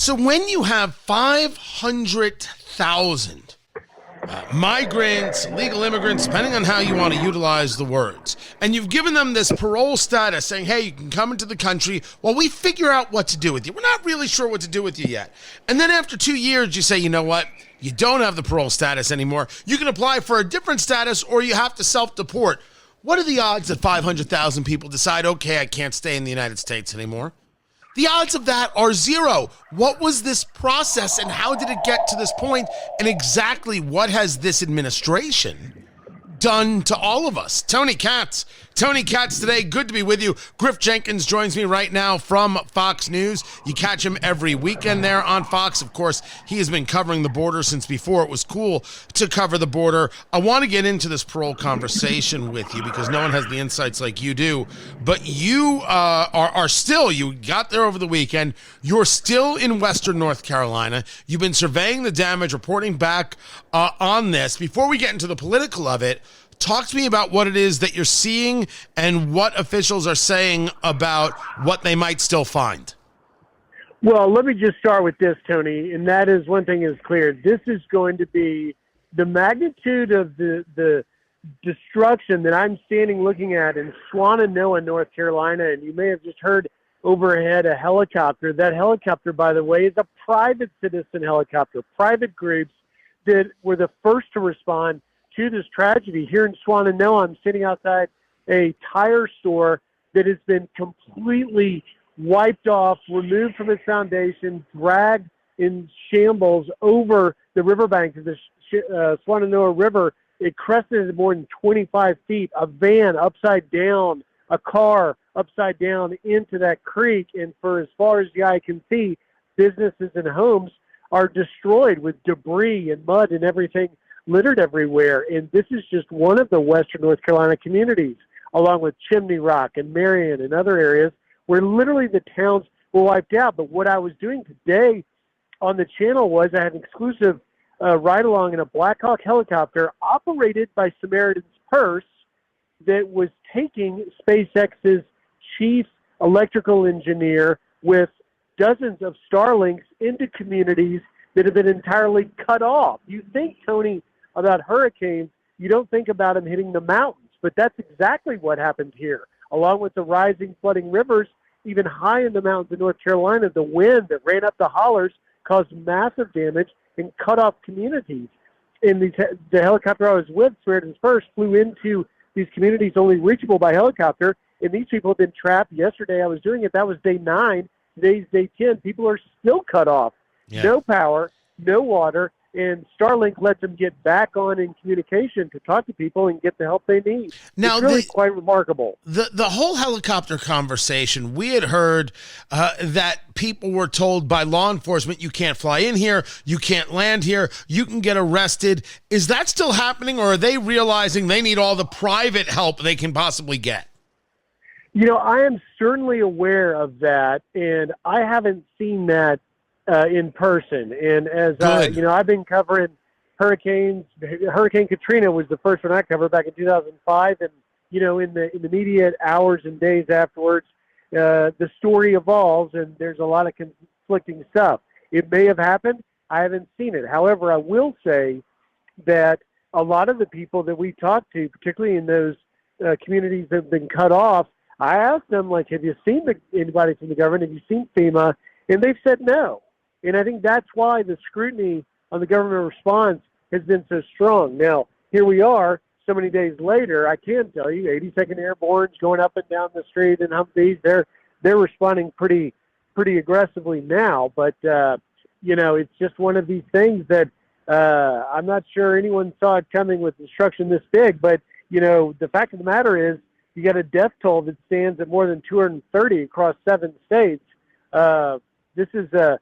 So when you have 500,000 migrants, illegal immigrants, depending on how you want to utilize the words, and you've given them this parole status saying, hey, you can come into the country while we figure out what to do with you. We're not really sure what to do with you yet. And then after 2 years, you say, you know what? You don't have the parole status anymore. You can apply for a different status or you have to self-deport. What are the odds that 500,000 people decide, okay, I can't stay in the United States anymore? The odds of that are zero. What was this process and how did it get to this point? And exactly what has this administration done to all of us? Tony Katz Today, good to be with you. Griff Jenkins joins me right now from Fox News. You catch him every weekend there on Fox. Of course, he has been covering the border since before it was cool to cover the border. I want to get into this parole conversation with you because no one has the insights like you do. But you are still, you got there over the weekend. You're still in Western North Carolina. You've been surveying the damage, reporting back on this. Before we get into the political of it, talk to me about what it is that you're seeing and what officials are saying about what they might still find. Well, let me just start with this, Tony, and that is one thing is clear. This is going to be the magnitude of the destruction that I'm standing looking at in Swannanoa, North Carolina, and you may have just heard overhead a helicopter. That helicopter, by the way, is a private citizen helicopter, private groups that were the first to respond to this tragedy. Here in Swannanoa, I'm sitting outside a tire store that has been completely wiped off, removed from its foundation, dragged in shambles over the riverbank of the Swannanoa River. It crested more than 25 feet, a van upside down, a car upside down into that creek. And for as far as the eye can see, businesses and homes are destroyed with debris and mud and everything littered everywhere. And this is just one of the Western North Carolina communities, along with Chimney Rock and Marion and other areas where literally the towns were wiped out. But what I was doing today on the channel was I had an exclusive ride-along in a Black Hawk helicopter operated by Samaritan's Purse that was taking SpaceX's chief electrical engineer with dozens of Starlinks into communities that have been entirely cut off. You think, Tony, about hurricanes, you don't think about them hitting the mountains, but that's exactly what happened here. Along with the rising flooding rivers, even high in the mountains of North Carolina, the wind that ran up the hollers caused massive damage and cut off communities. And the helicopter I was with, Samaritan's First, flew into these communities only reachable by helicopter, and these people have been trapped. Yesterday I was doing it. That was day 9. Today's day 10. People are still cut off. Yeah. No power, no water, and Starlink lets them get back on in communication to talk to people and get the help they need. Now, it's really quite remarkable. The whole helicopter conversation, we had heard that people were told by law enforcement, you can't fly in here, you can't land here, you can get arrested. Is that still happening, or are they realizing they need all the private help they can possibly get? You know, I am certainly aware of that, and I haven't seen that in person. And as I've been covering hurricanes. Hurricane Katrina was the first one I covered back in 2005, and in the immediate hours and days afterwards, the story evolves, and there's a lot of conflicting stuff. It may have happened. I haven't seen it. However, I will say that a lot of the people that we talk to, particularly in those communities that have been cut off, I asked them, have you seen anybody from the government? Have you seen FEMA? And they've said no. And I think that's why the scrutiny on the government response has been so strong. Now, here we are so many days later. I can tell you, 82nd Airborne's going up and down the street in Humvees. They're responding pretty aggressively now. But, it's just one of these things that I'm not sure anyone saw it coming with destruction this big. But, the fact of the matter is you got a death toll that stands at more than 230 across 7 states. This is a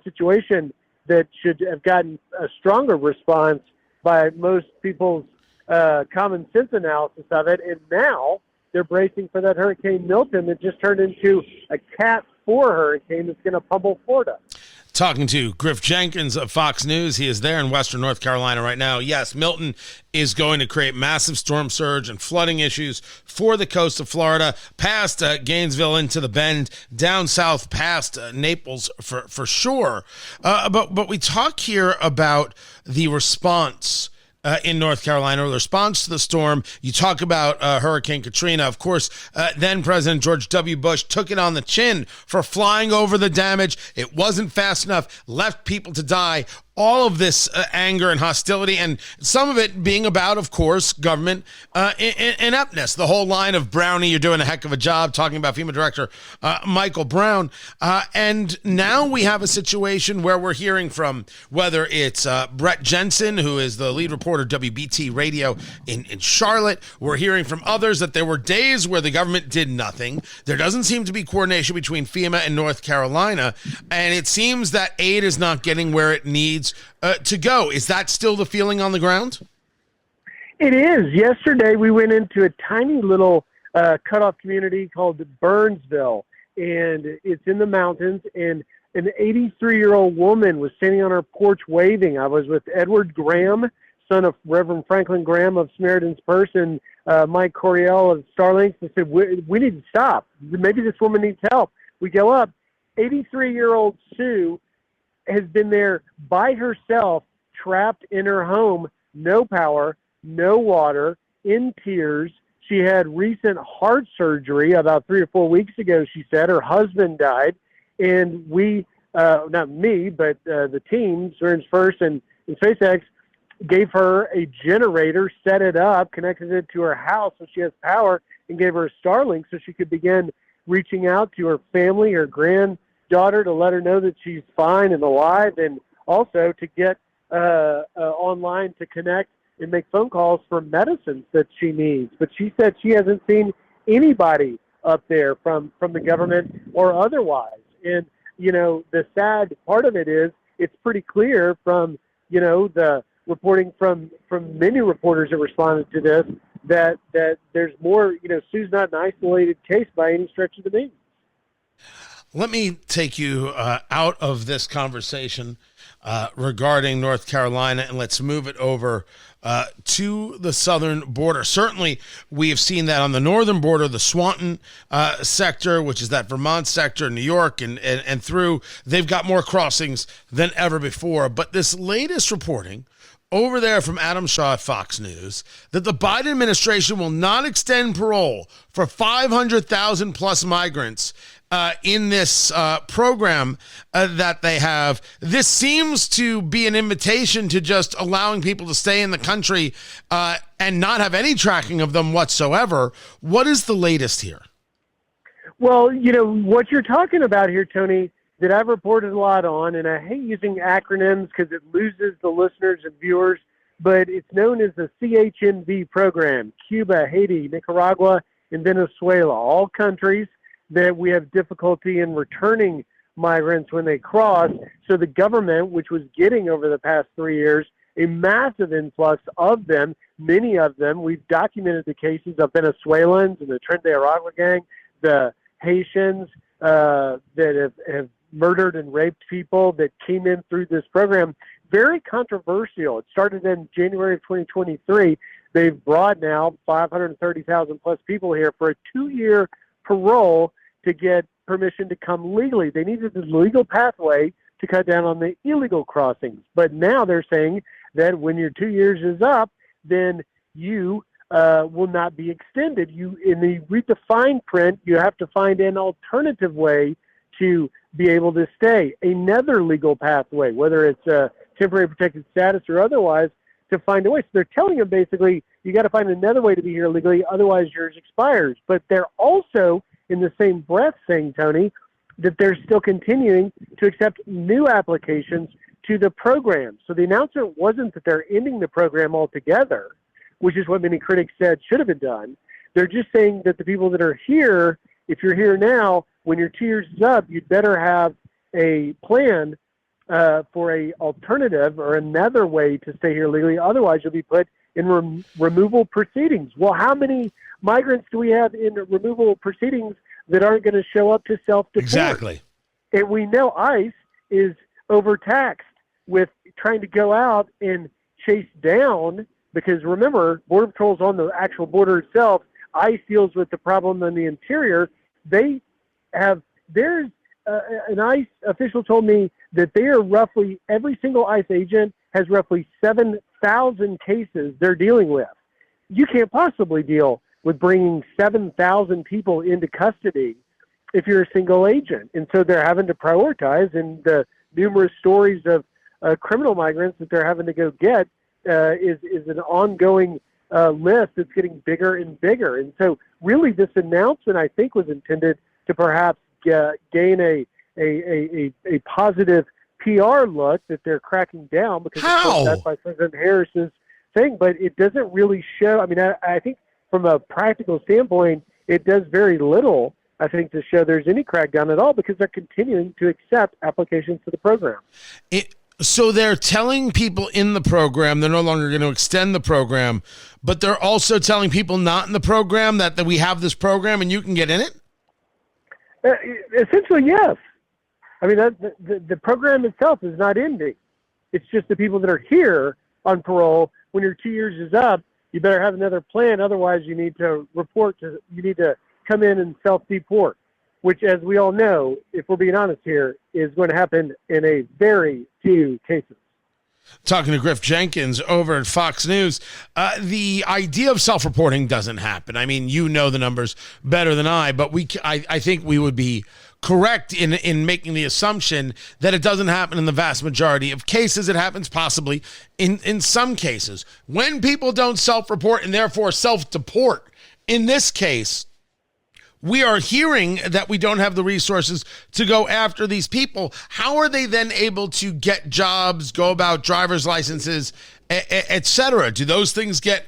situation that should have gotten a stronger response by most people's common sense analysis of it. And now they're bracing for that Hurricane Milton that just turned into a Cat 4 hurricane that's going to pummel Florida. Talking to Griff Jenkins of Fox News. He is there in Western North Carolina right now. Yes, Milton is going to create massive storm surge and flooding issues for the coast of Florida, past Gainesville into the Bend, down south past Naples for sure. But we talk here about the response in North Carolina, the response to the storm. You talk about Hurricane Katrina. Of course, then President George W. Bush took it on the chin for flying over the damage. It wasn't fast enough, left people to die. All of this anger and hostility, and some of it being about, of course, government ineptness. The whole line of Brownie, you're doing a heck of a job, talking about FEMA Director Michael Brown. And now we have a situation where we're hearing from, whether it's Brett Jensen, who is the lead reporter, WBT Radio in Charlotte. We're hearing from others that there were days where the government did nothing. There doesn't seem to be coordination between FEMA and North Carolina. And it seems that aid is not getting where it needs to go. Is that still the feeling on the ground? It is. Yesterday, we went into a tiny little cutoff community called Burnsville, and it's in the mountains, and an 83-year-old woman was standing on her porch waving. I was with Edward Graham, son of Reverend Franklin Graham of Samaritan's Purse, and Mike Coriel of Starlinks. They said, we need to stop. Maybe this woman needs help. We go up. 83-year-old Sue has been there by herself, trapped in her home, no power, no water, in tears. She had recent heart surgery about 3 or 4 weeks ago, she said. Her husband died. And we, not me, but the team, Samaritan's First and SpaceX, gave her a generator, set it up, connected it to her house so she has power, and gave her a Starlink so she could begin reaching out to her family, her granddaughter, to let her know that she's fine and alive, and also to get online to connect and make phone calls for medicines that she needs. But she said she hasn't seen anybody up there from the government or otherwise. And, you know, the sad part of it is it's pretty clear from, you know, the reporting from many reporters that responded to this that there's more, you know, Sue's not an isolated case by any stretch of the means. Let me take you out of this conversation regarding North Carolina, and let's move it over to the southern border. Certainly, we have seen that on the northern border, the Swanton sector, which is that Vermont sector, New York, and through. They've got more crossings than ever before. But this latest reporting over there from Adam Shaw at Fox News that the Biden administration will not extend parole for 500,000 plus migrants in this program that they have. This seems to be an invitation to just allowing people to stay in the country and not have any tracking of them whatsoever. What is the latest here? Well, you know, what you're talking about here, Tony, that I've reported a lot on, and I hate using acronyms because it loses the listeners and viewers, but it's known as the CHMV program, Cuba, Haiti, Nicaragua, and Venezuela, all countries that we have difficulty in returning migrants when they cross. So the government, which was getting over the past 3 years a massive influx of them, many of them, we've documented the cases of Venezuelans and the Tren de Aragua gang, the Haitians that have murdered and raped people that came in through this program. Very controversial. It started in January of 2023. They've brought now 530,000 plus people here for a 2-year parole to get permission to come legally. They needed the legal pathway to cut down on the illegal crossings. But now they're saying that when your 2 years is up, then you will not be extended. In the redefined print, you have to find an alternative way to be able to stay, another legal pathway, whether it's a temporary protected status or otherwise, to find a way. So they're telling them basically, you got to find another way to be here legally, otherwise yours expires. But they're also in the same breath saying, Tony, that they're still continuing to accept new applications to the program. So the announcement wasn't that they're ending the program altogether, which is what many critics said should have been done. They're just saying that the people that are here, if you're here now, when your 2 years is up, you'd better have a plan for a alternative or another way to stay here legally. Otherwise, you'll be put in removal proceedings. Well, how many migrants do we have in removal proceedings that aren't going to show up to self-deport? Exactly. And we know ICE is overtaxed with trying to go out and chase down, because remember, Border Patrol's on the actual border itself. ICE deals with the problem in the interior. There's an ICE official told me that they are roughly, every single ICE agent has roughly 7,000 cases they're dealing with. You can't possibly deal with bringing 7,000 people into custody if you're a single agent. And so they're having to prioritize, and the numerous stories of criminal migrants that they're having to go get is an ongoing list that's getting bigger and bigger. And so really this announcement, I think, was intended to perhaps gain a positive PR look that they're cracking down, because of course that's why President Harris's thing, but it doesn't really show. I mean, I think from a practical standpoint, it does very little, I think, to show there's any crackdown at all, because they're continuing to accept applications to the program. So they're telling people in the program they're no longer going to extend the program, but they're also telling people not in the program that we have this program and you can get in it? Essentially, yes. I mean, the program itself is not ending. It's just the people that are here on parole, when your 2 years is up, you better have another plan. Otherwise, you need to come in and self-deport, which, as we all know, if we're being honest here, is going to happen in a very few cases. Talking to Griff Jenkins over at Fox News, the idea of self-reporting doesn't happen. I mean, you know the numbers better than I, but I think we would be correct in making the assumption that it doesn't happen in the vast majority of cases. It happens possibly in some cases. When people don't self-report and therefore self-deport, in this case, we are hearing that we don't have the resources to go after these people. How are they then able to get jobs, go about driver's licenses, et cetera? Do those things get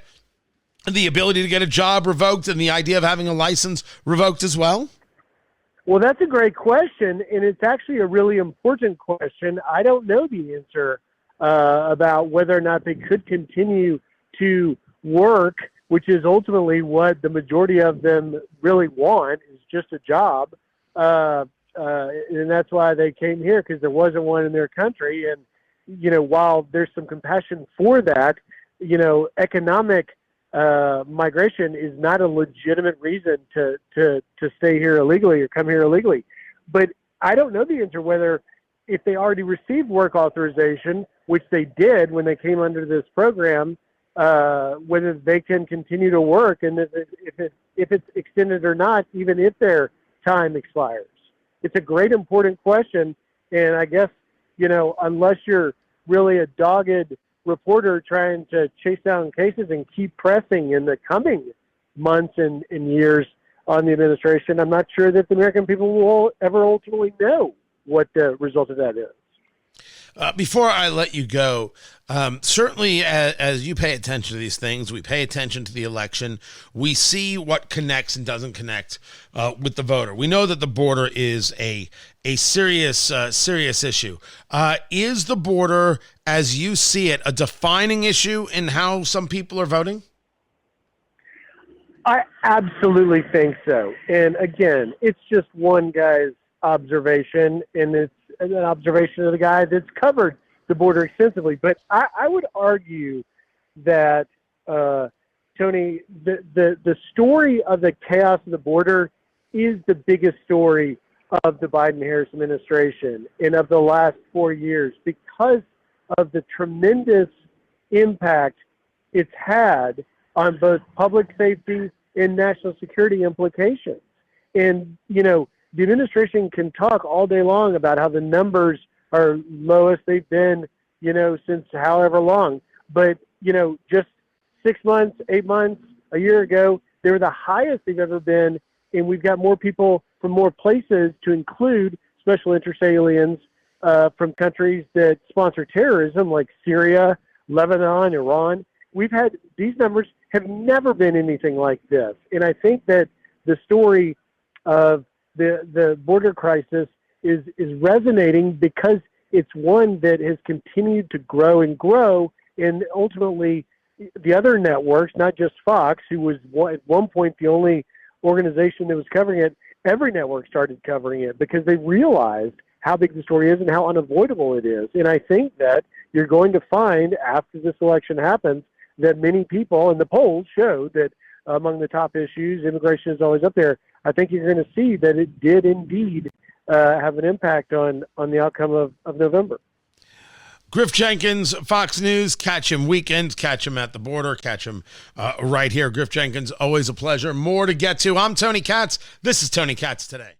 the ability to get a job revoked and the idea of having a license revoked as well? Well, that's a great question, and it's actually a really important question. I don't know the answer about whether or not they could continue to work, which is ultimately what the majority of them really want, is just a job. And that's why they came here, because there wasn't one in their country. And, you know, while there's some compassion for that, you know, economic migration is not a legitimate reason to stay here illegally or come here illegally. But I don't know the answer whether, if they already received work authorization, which they did when they came under this program, whether they can continue to work, and if it's extended or not, even if their time expires. It's a great, important question, and I guess, you know, unless you're really a dogged reporter trying to chase down cases and keep pressing in the coming months and years on the administration, I'm not sure that the American people will ever ultimately know what the result of that is. Before I let you go, certainly as you pay attention to these things, we pay attention to the election. We see what connects and doesn't connect with the voter. We know that the border is a serious issue. Is the border, as you see it, a defining issue in how some people are voting? I absolutely think so. And again, it's just one guy's observation, and it's an observation of the guy that's covered the border extensively. But I would argue that, Tony, the story of the chaos of the border is the biggest story of the Biden-Harris administration and of the last 4 years, because of the tremendous impact it's had on both public safety and national security implications. And, you know, the administration can talk all day long about how the numbers are lowest they've been, you know, since however long. But, you know, just 6 months, 8 months, a year ago, they were the highest they've ever been. And we've got more people from more places, to include special interest aliens from countries that sponsor terrorism, like Syria, Lebanon, Iran. These numbers have never been anything like this. And I think that the story of the border crisis is resonating because it's one that has continued to grow and grow. And ultimately, the other networks, not just Fox, who was at one point the only organization that was covering it, every network started covering it because they realized how big the story is and how unavoidable it is. And I think that you're going to find after this election happens that many people, and the polls show that among the top issues, immigration is always up there. I think you're going to see that it did indeed have an impact on the outcome of November. Griff Jenkins, Fox News. Catch him weekends, catch him at the border, catch him right here. Griff Jenkins, always a pleasure. More to get to. I'm Tony Katz. This is Tony Katz Today.